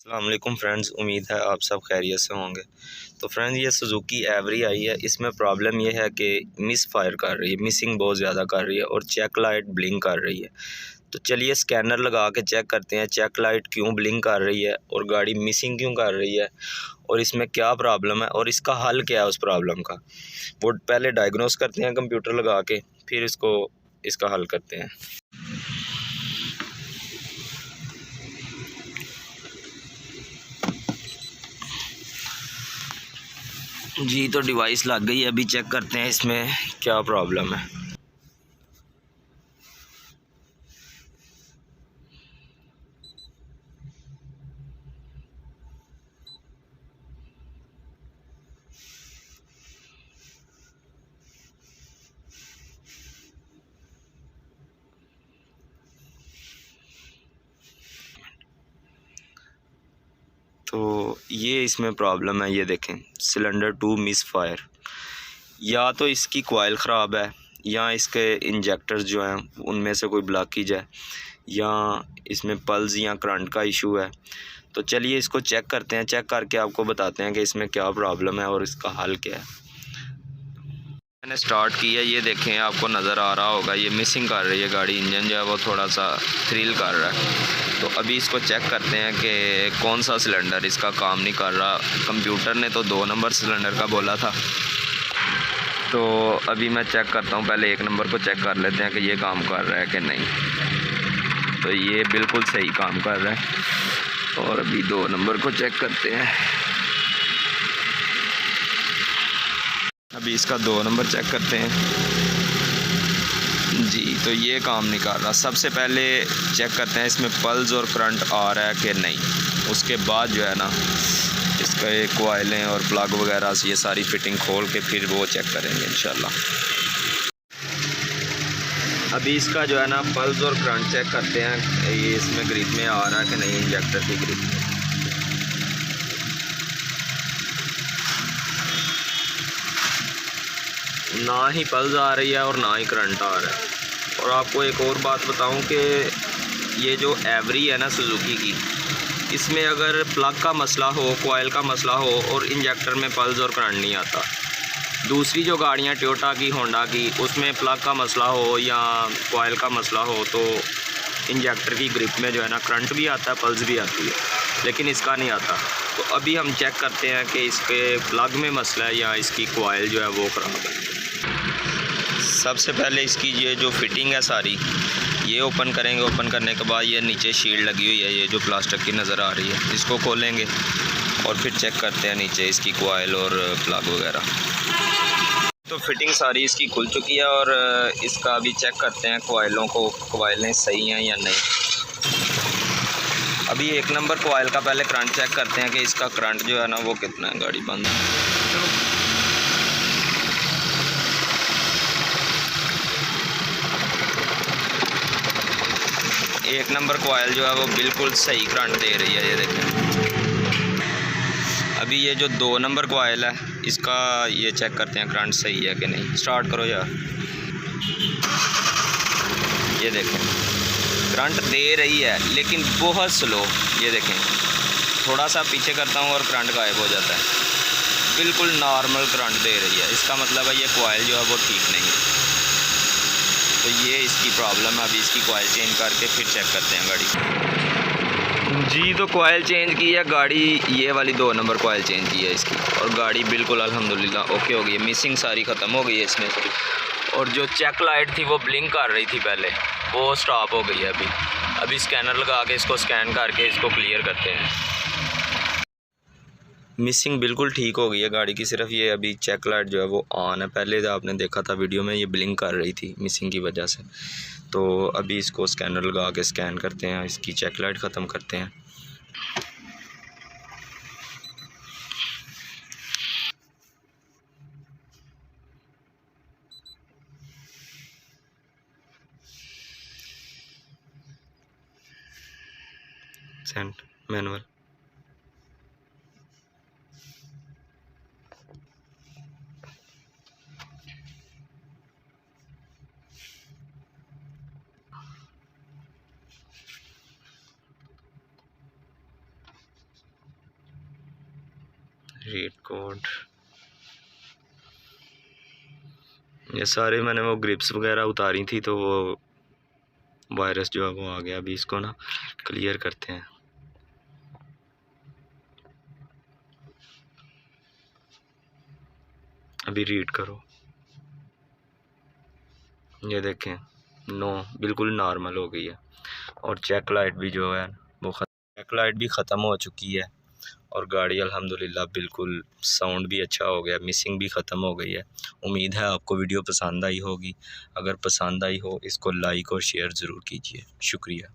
अस्सलाम वालेकुम फ्रेंड्स, उम्मीद है आप सब खैरियत से होंगे। तो फ्रेंड्स, ये सुजुकी एवरी आई है। इसमें प्रॉब्लम ये है कि मिस फायर कर रही है, मिसिंग बहुत ज़्यादा कर रही है और चेक लाइट ब्लिंक कर रही है। तो चलिए स्कैनर लगा के चेक करते हैं चेक लाइट क्यों ब्लिंक कर रही है और गाड़ी मिसिंग क्यों कर रही है और इसमें क्या प्रॉब्लम है और इसका हल क्या है उस प्रॉब्लम का। वो पहले डायग्नोस करते हैं कंप्यूटर लगा के, फिर इसका हल करते हैं। जी, तो डिवाइस लग गई है, अभी चेक करते हैं इसमें क्या प्रॉब्लम है। तो ये इसमें प्रॉब्लम है, ये देखें सिलेंडर 2 मिस फायर। या तो इसकी कॉइल ख़राब है या इसके इंजेक्टर्स जो हैं उनमें से कोई ब्लॉकेज है या इसमें पल्स या करंट का इशू है। तो चलिए इसको चेक करते हैं, चेक करके आपको बताते हैं कि इसमें क्या प्रॉब्लम है और इसका हल क्या है। मैंने स्टार्ट किया, ये देखें आपको नज़र आ रहा होगा ये मिसिंग कर रही है गाड़ी, इंजन जो है वो थोड़ा सा थ्रिल कर रहा है। तो अभी इसको चेक करते हैं कि कौन सा सिलेंडर इसका काम नहीं कर रहा। कंप्यूटर ने तो 2 नंबर सिलेंडर का बोला था, तो अभी मैं चेक करता हूँ। पहले 1 नंबर को चेक कर लेते हैं कि ये काम कर रहा है कि नहीं। तो ये बिल्कुल सही काम कर रहा है। और अभी 2 नंबर को चेक करते हैं। अभी इसका 2 नंबर चेक करते हैं। जी, तो ये काम नहीं कर रहा। सबसे पहले चेक करते हैं इसमें पल्स और करंट आ रहा है कि नहीं। उसके बाद जो है ना इसका एक कॉइलें और प्लग वगैरह से ये सारी फिटिंग खोल के फिर वो चेक करेंगे इंशाल्लाह। अभी इसका जो है ना पल्स और करंट चेक करते हैं, ये इसमें ग्रिप में आ रहा है कि नहीं, इंजेक्टर की ग्रिप में। ना ही पल्स आ रही है और ना ही करंट आ रहा है। और आपको एक और बात बताऊं कि ये जो एवरी है ना सुजुकी की, इसमें अगर प्लग का मसला हो, कॉइल का मसला हो और इंजेक्टर में पल्स और करंट नहीं आता। दूसरी जो गाड़ियां टोयोटा की, होंडा की, उसमें प्लग का मसला हो या कॉइल का मसला हो तो इंजेक्टर की ग्रिप में जो है ना करंट भी आता है, पल्स भी आती है, लेकिन इसका नहीं आता। तो अभी हम चेक करते हैं कि इसके प्लग में मसला है या इसकी कॉइल जो है वो ख़राब है। सबसे पहले इसकी ये जो फिटिंग है सारी ये ओपन करेंगे। ओपन करने के बाद ये नीचे शील्ड लगी हुई है, ये जो प्लास्टिक की नज़र आ रही है, इसको खोलेंगे और फिर चेक करते हैं नीचे इसकी कॉइल और प्लग वगैरह। तो फिटिंग सारी इसकी खुल चुकी है और इसका अभी चेक करते हैं कॉइलों को, कॉइलें सही हैं या नहीं। अभी 1 नंबर कॉइल का पहले करंट चेक करते हैं कि इसका करंट जो है ना वो कितना है। गाड़ी बंद। 1 नंबर कॉइल जो है वो बिल्कुल सही करंट दे रही है, ये देखें। अभी ये जो 2 नंबर कॉइल है इसका ये चेक करते हैं करंट सही है कि नहीं। स्टार्ट करो यार। ये देखें करंट दे रही है लेकिन बहुत स्लो। ये देखें थोड़ा सा पीछे करता हूँ और करंट गायब हो जाता है। बिल्कुल नॉर्मल करंट दे रही है, इसका मतलब है ये कॉइल जो है वो ठीक नहीं है। तो ये इसकी प्रॉब्लम है। अभी इसकी कॉइल चेंज करके फिर चेक करते हैं गाड़ी। जी, तो कॉइल चेंज की है गाड़ी, ये वाली 2 नंबर कॉइल चेंज की है इसकी और गाड़ी बिल्कुल अल्हम्दुलिल्लाह ओके हो गई है। मिसिंग सारी ख़त्म हो गई है इसमें से। और जो चेक लाइट थी वो ब्लिंक कर रही थी पहले, वो स्टॉप हो गई है। अभी स्कैनर लगा के इसको स्कैन करके इसको क्लियर करते हैं। मिसिंग बिल्कुल ठीक हो गई है गाड़ी की, सिर्फ ये अभी चेक लाइट जो है वो ऑन है। पहले तो आपने देखा था वीडियो में ये ब्लिंक कर रही थी मिसिंग की वजह से। तो अभी इसको स्कैनर लगा के स्कैन करते हैं, इसकी चेक लाइट ख़त्म करते हैं। Saint manual. रीड कोड, ये सारे मैंने वो ग्रिप्स वगैरह उतारी थी तो वो वायरस जो है वो आ गया। अभी इसको ना क्लियर करते हैं। अभी रीड करो, ये देखें नो बिल्कुल नॉर्मल हो गई है। और चेक लाइट भी जो है वो चेक लाइट भी ख़त्म हो चुकी है और गाड़ी अल्हम्दुलिल्लाह बिल्कुल साउंड भी अच्छा हो गया, मिसिंग भी ख़त्म हो गई है। उम्मीद है आपको वीडियो पसंद आई होगी। अगर पसंद आई हो इसको लाइक और शेयर ज़रूर कीजिए। शुक्रिया।